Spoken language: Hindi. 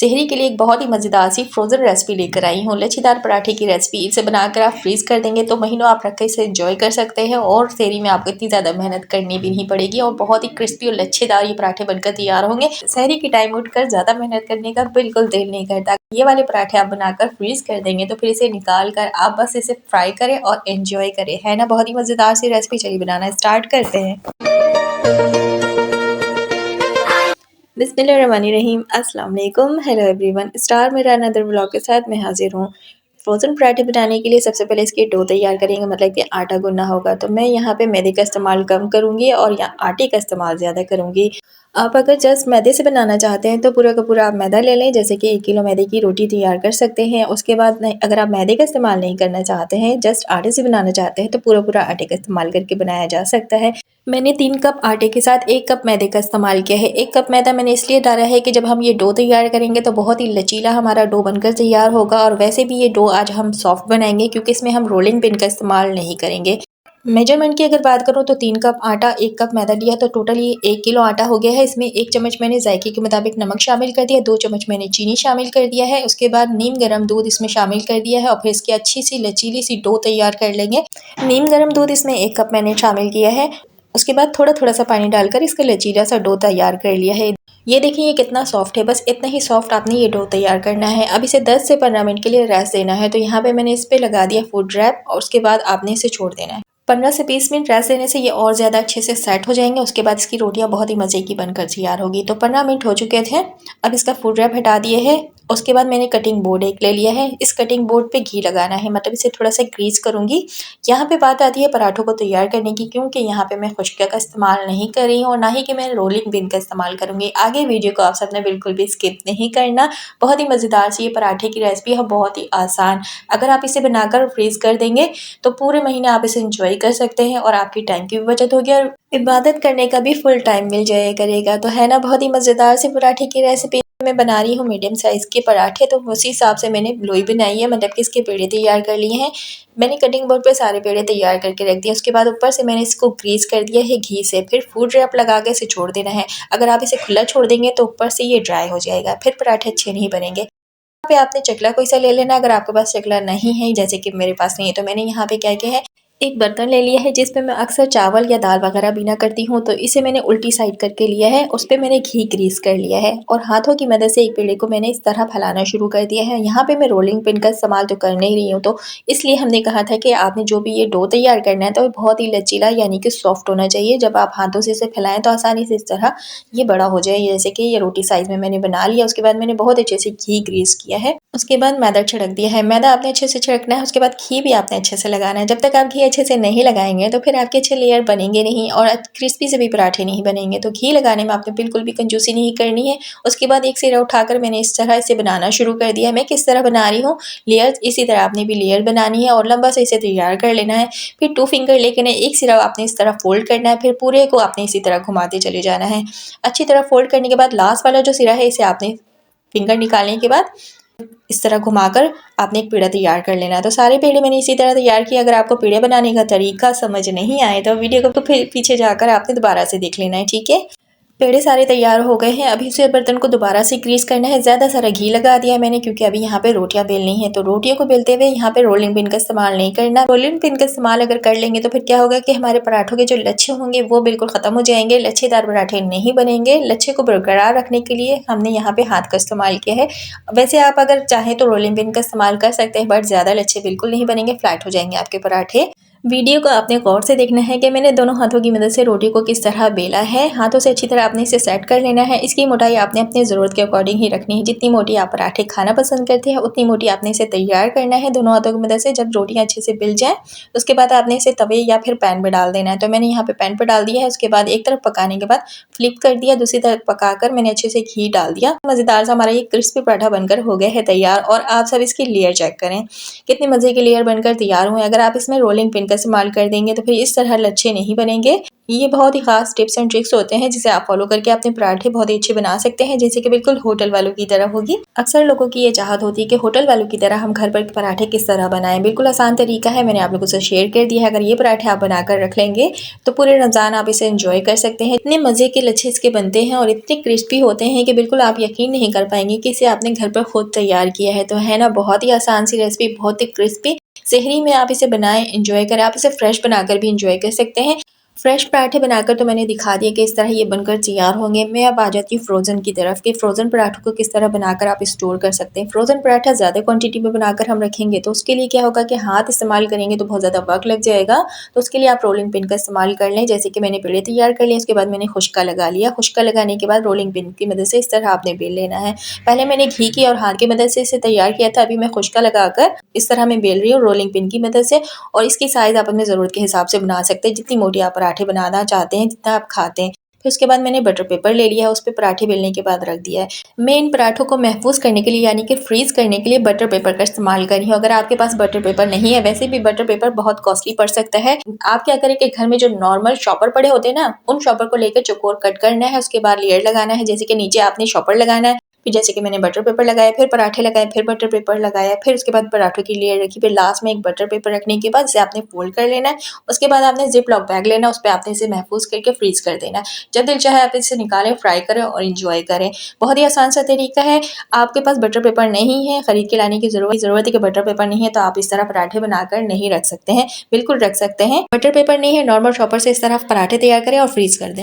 सेहरी के लिए एक बहुत ही मज़ेदार सी फ्रोज़न रेसिपी लेकर आई हूँ। लच्छेदार पराठे की रेसिपी, इसे बनाकर आप फ्रीज़ कर देंगे तो महीनों आप रख के इसे एंजॉय कर सकते हैं और सेहरी में आपको इतनी ज़्यादा मेहनत करनी भी नहीं पड़ेगी और बहुत ही क्रिस्पी और लच्छेदार ये पराठे बनकर तैयार होंगे। सेहरी के टाइम उठकर ज़्यादा मेहनत करने का बिल्कुल दिल नहीं करता। ये वाले पराठे आप बनाकर फ्रीज़ कर देंगे तो फिर इसे निकाल कर आप बस इसे फ्राई करें और एंजॉय करें। है ना बहुत ही मज़ेदार सी रेसिपी। चलिए बनाना स्टार्ट करते हैं। बिस्मिल्लाहिर्रहमानिर्रहीम, अस्सलाम वालेकुम, हेलो एवरीवन। स्टार मेरा अनदर व्लॉग के साथ मैं हाजिर हूँ। फ्रोज़न पराठे बनाने के लिए सबसे पहले इसकी डो तैयार करेंगे, मतलब कि आटा गूँनना होगा। तो मैं यहाँ पे मैदे का इस्तेमाल कम करूँगी और यहाँ आटे का इस्तेमाल ज़्यादा करूँगी। आप अगर जस्ट मैदे से बनाना चाहते हैं तो पूरा का पूरा आप मैदा ले लें, जैसे कि 1 किलो मैदे की रोटी तैयार कर सकते हैं। उसके बाद नहीं, अगर आप मैदे का इस्तेमाल नहीं करना चाहते हैं, जस्ट आटे से बनाना चाहते हैं तो पूरा पूरा आटे का इस्तेमाल करके बनाया जा सकता है। मैंने 3 कप आटे के साथ 1 कप मैदे का इस्तेमाल किया है। 1 कप मैदा मैंने इसलिए डाला है कि जब हम ये डो तैयार करेंगे तो बहुत ही लचीला हमारा डो बनकर तैयार होगा और वैसे भी ये डो आज हम सॉफ्ट बनाएंगे क्योंकि इसमें हम रोलिंग पिन का इस्तेमाल नहीं करेंगे। मेजरमेंट की अगर बात करूँ तो 3 कप आटा 1 कप मैदा लिया तो टोटल ये 1 किलो आटा हो गया है। इसमें 1 चम्मच मैंने जायके के मुताबिक नमक शामिल कर दिया, 2 चम्मच मैंने चीनी शामिल कर दिया है। उसके बाद नीम गर्म दूध इसमें शामिल कर दिया है और फिर इसकी अच्छी सी लचीली सी डो तैयार कर लेंगे। नीम गर्म दूध इसमें 1 कप मैंने शामिल किया है। उसके बाद थोड़ा-थोड़ा सा पानी डालकर इसका लचीला सा डो तैयार कर लिया है। ये देखिए ये कितना सॉफ्ट है, बस इतना ही सॉफ्ट आपने ये डो तैयार करना है। अब इसे 10 से 15 मिनट के लिए रेस्ट देना है। तो यहाँ पे मैंने इस पे लगा दिया फूड रैप और उसके बाद आपने इसे छोड़ देना है। 15 से 20 मिनट रेस्ट देने से ये और ज़्यादा अच्छे से सेट हो जाएंगे। उसके बाद इसकी रोटियां बहुत ही मज़े की बनकर तैयार होगी। तो 15 मिनट हो चुके थे। अब इसका फूड रैप हटा दिए है। उसके बाद मैंने कटिंग बोर्ड एक ले लिया है। इस कटिंग बोर्ड पे घी लगाना है, मतलब इसे थोड़ा सा ग्रीस करूँगी। यहाँ पे बात आती है पराठों को तैयार करने की, क्योंकि यहाँ पे मैं खुशका का इस्तेमाल नहीं कर रही हूँ और ना ही कि मैं रोलिंग पिन का इस्तेमाल करूँगी। आगे वीडियो को आप सबने बिल्कुल भी स्किप नहीं करना। बहुत ही मज़ेदार सी ये पराठे की रेसिपी है, बहुत ही आसान। अगर आप इसे बनाकर फ्रीज़ कर देंगे तो पूरे महीने आप इसे इंजॉय कर सकते हैं और आपकी टाइम की भी बचत होगी और इबादत करने का भी फुल टाइम मिल जाया करेगा। तो है ना बहुत ही मज़ेदार सी पराठे की रेसिपी। मैं बना रही हूँ मीडियम साइज़ के पराठे, तो उसी हिसाब से मैंने लोई बनाई है, मतलब कि इसके पेड़े तैयार कर लिए हैं। मैंने कटिंग बोर्ड पे सारे पेड़े तैयार करके रख दिए। उसके बाद ऊपर से मैंने इसको ग्रीस कर दिया है घी से। फिर फूड रैप लगा के इसे छोड़ देना है। अगर आप इसे खुला छोड़ देंगे तो ऊपर से ये ड्राई हो जाएगा, फिर पराठे अच्छे नहीं बनेंगे। यहाँ पे आपने चकला कोई सा ले लेना। अगर आपके पास चकला नहीं है, जैसे कि मेरे पास नहीं है, तो मैंने यहाँ पे क्या किया है, एक बर्तन ले लिया है जिसपे मैं अक्सर चावल या दाल वगैरह बीना करती हूँ। तो इसे मैंने उल्टी साइड करके लिया है, उस पे मैंने घी ग्रीस कर लिया है और हाथों की मदद से एक पेड़े को मैंने इस तरह फैलाना शुरू कर दिया है। यहाँ पे मैं रोलिंग पिन का इस्तेमाल तो कर नहीं रही हूँ, तो इसलिए हमने कहा था कि आपने जो भी ये डो तैयार करना है तो बहुत ही लचीला यानी कि सॉफ्ट होना चाहिए। जब आप हाथों से इसे फैलाएं तो आसानी से इस तरह ये बड़ा हो जाए, जैसे कि ये रोटी साइज़ में मैंने बना लिया। उसके बाद मैंने बहुत अच्छे से घी ग्रीस किया है। उसके बाद मैदा छिड़क दिया है। मैदा आपने अच्छे से छिड़कना है। उसके बाद घी भी आपने अच्छे से लगाना है। जब तक आप घी अच्छे से नहीं लगाएंगे तो फिर आपके अच्छे लेयर बनेंगे नहीं और क्रिस्पी से भी पराठे नहीं बनेंगे। तो घी लगाने में आपने बिल्कुल भी कंजूसी नहीं करनी है। उसके बाद एक सिरा उठाकर मैंने इस तरह इसे बनाना शुरू कर दिया है। मैं किस तरह बना रही हूँ, लेयर इसी तरह आपने भी लेयर बनानी है और लंबा से इसे तैयार कर लेना है। फिर 2 फिंगर लेकर एक सिरा आपने इस तरह फोल्ड करना है, फिर पूरे को आपने इसी तरह घुमाते चले जाना है। अच्छी तरह फोल्ड करने के बाद लास्ट वाला जो सिरा है इसे आपने फिंगर निकालने के बाद इस तरह घुमाकर आपने एक पेड़ा तैयार कर लेना है। तो सारे पेड़े मैंने इसी तरह तैयार किए। अगर आपको पेड़े बनाने का तरीका समझ नहीं आए तो वीडियो को फिर पीछे जाकर आपने दोबारा से देख लेना है, ठीक है। पेड़े सारे तैयार हो गए हैं। अभी उसे बर्तन को दोबारा से ग्रीस करना है। ज़्यादा सारा घी लगा दिया है मैंने, क्योंकि अभी यहाँ पे रोटियां बेलनी है। तो रोटियों को बेलते हुए यहाँ पे रोलिंग पिन का इस्तेमाल नहीं करना। रोलिंग पिन का इस्तेमाल अगर कर लेंगे तो फिर क्या होगा कि हमारे पराठों के जो लच्छे होंगे वो बिल्कुल ख़त्म हो जाएंगे, लच्छेदार पराठे नहीं बनेंगे। लच्छे को बरकरार रखने के लिए हमने यहाँ पे हाथ का इस्तेमाल किया है। वैसे आप अगर चाहें तो रोलिंग पिन का इस्तेमाल कर सकते हैं, बट ज़्यादा लच्छे बिल्कुल नहीं बनेंगे, फ्लैट हो जाएंगे आपके पराठे। वीडियो को आपने गौर से देखना है कि मैंने दोनों हाथों की मदद से रोटी को किस तरह बेला है। हाथों से अच्छी तरह आपने इसे सेट कर लेना है। इसकी मोटाई आपने अपनी ज़रूरत के अकॉर्डिंग ही रखनी है। जितनी मोटी आप पराठे खाना पसंद करते हैं उतनी मोटी आपने इसे तैयार करना है दोनों हाथों की मदद से। जब रोटियां अच्छे से बिल जाएँ उसके बाद आपने इसे तवे या फिर पैन पर डाल देना है। तो मैंने यहाँ पे पैन पर डाल दिया है। उसके बाद एक तरफ पकाने के बाद फ्लिप कर दिया, दूसरी तरफ पकाकर मैंने अच्छे से घी डाल दिया। मज़ेदार सा हमारा ये क्रिस्पी पराठा बनकर हो गया है तैयार। और आप सब इसकी लेयर चेक करें, कितने मज़े के लेयर बनकर तैयार हुए। अगर आप इसमें रोलिंग पिन का इस्तेमाल कर देंगे तो फिर इस तरह लच्छे नहीं बनेंगे। ये बहुत ही खास टिप्स एंड ट्रिक्स होते हैं जिसे आप फॉलो करके अपने पराठे बहुत ही अच्छे बना सकते हैं, जैसे कि बिल्कुल होटल वालों की तरह होगी। अक्सर लोगों की ये चाहत होती है कि होटल वालों की तरह हम घर पर पराठे किस तरह बनाएं। बिल्कुल आसान तरीका है, मैंने आप लोगों से शेयर कर दिया है। अगर ये पराठे आप बनाकर रख लेंगे तो पूरे रमजान आप इसे एंजॉय कर सकते हैं। इतने मजे के लच्छे इसके बनते हैं और इतने क्रिस्पी होते हैं कि बिल्कुल आप यकीन नहीं कर पाएंगे कि इसे आपने घर पर खुद तैयार किया है। तो है ना, बहुत ही आसान सी रेसिपी, बहुत ही क्रिस्पी। सेहरी में आप इसे बनाएं, एंजॉय करें। आप इसे फ्रेश बनाकर भी एंजॉय कर सकते हैं। फ्रेश पराठे बनाकर तो मैंने दिखा दिया कि इस तरह ये बनकर तैयार होंगे। मैं अब आ जाती हूँ फ्रोज़न की तरफ कि फ्रोज़न पराठों को किस तरह बनाकर आप स्टोर कर सकते हैं। फ्रोज़न पराठा ज़्यादा क्वांटिटी में बनाकर हम रखेंगे तो उसके लिए क्या होगा कि हाथ इस्तेमाल करेंगे तो बहुत ज़्यादा वक्त लग जाएगा। तो उसके लिए आप रोलिंग पिन का इस्तेमाल कर लें। जैसे कि मैंने पेड़े तैयार कर लिए, उसके बाद मैंने खुश्का लगा लिया। खुश्का लगाने के बाद रोलिंग पिन की मदद से इस तरह आपने बेल लेना है। पहले मैंने घी की और हाथ की मदद से इसे तैयार किया था, अभी मैं खुश्का लगाकर इस तरह मैं बेल रही हूँ रोलिंग पिन की मदद से। और इसकी साइज़ आप अपनी ज़रूरत के हिसाब से बना सकते हैं, जितनी मोटी आप पराठे बनाना चाहते हैं, जितना आप खाते हैं। फिर उसके बाद मैंने बटर पेपर ले लिया है, उस पे पराठे बेलने के बाद रख दिया है। मैं इन पराठों को महफूज करने के लिए यानी कि फ्रीज़ करने के लिए बटर पेपर का इस्तेमाल कर रही हूँ। अगर आपके पास बटर पेपर नहीं है, वैसे भी बटर पेपर बहुत कॉस्टली पड़ सकता है। आप क्या करें कि घर में जो नॉर्मल शॉपर पड़े होते हैं ना, उन शॉपर को लेकर चौकोर कट करना है, उसके बाद लेयर लगाना है। जैसे कि नीचे आपने शॉपर लगाना है, फिर जैसे कि मैंने बटर पेपर लगाया, फिर पराठे लगाए, फिर बटर पेपर लगाया, फिर उसके बाद पराठों की लेयर रखी, फिर लास्ट में एक बटर पेपर रखने के बाद इसे आपने फोल्ड कर लेना है। उसके बाद आपने जिप लॉक बैग लेना है, उस पे आपने इसे महफूज करके फ्रीज कर देना है। जब दिल चाहे आप इसे निकालें, फ्राई करें और इंजॉय करें। बहुत ही आसान सा तरीका है। आपके पास बटर पेपर नहीं है, खरीद के लाने की जरूरत है कि बटर पेपर नहीं है तो आप इस तरह पराठे बनाकर नहीं रख सकते हैं, बिल्कुल रख सकते हैं। बटर पेपर नहीं है, नॉर्मल शॉपर से इस तरह पराठे तैयार करें और फ्रीज कर दें।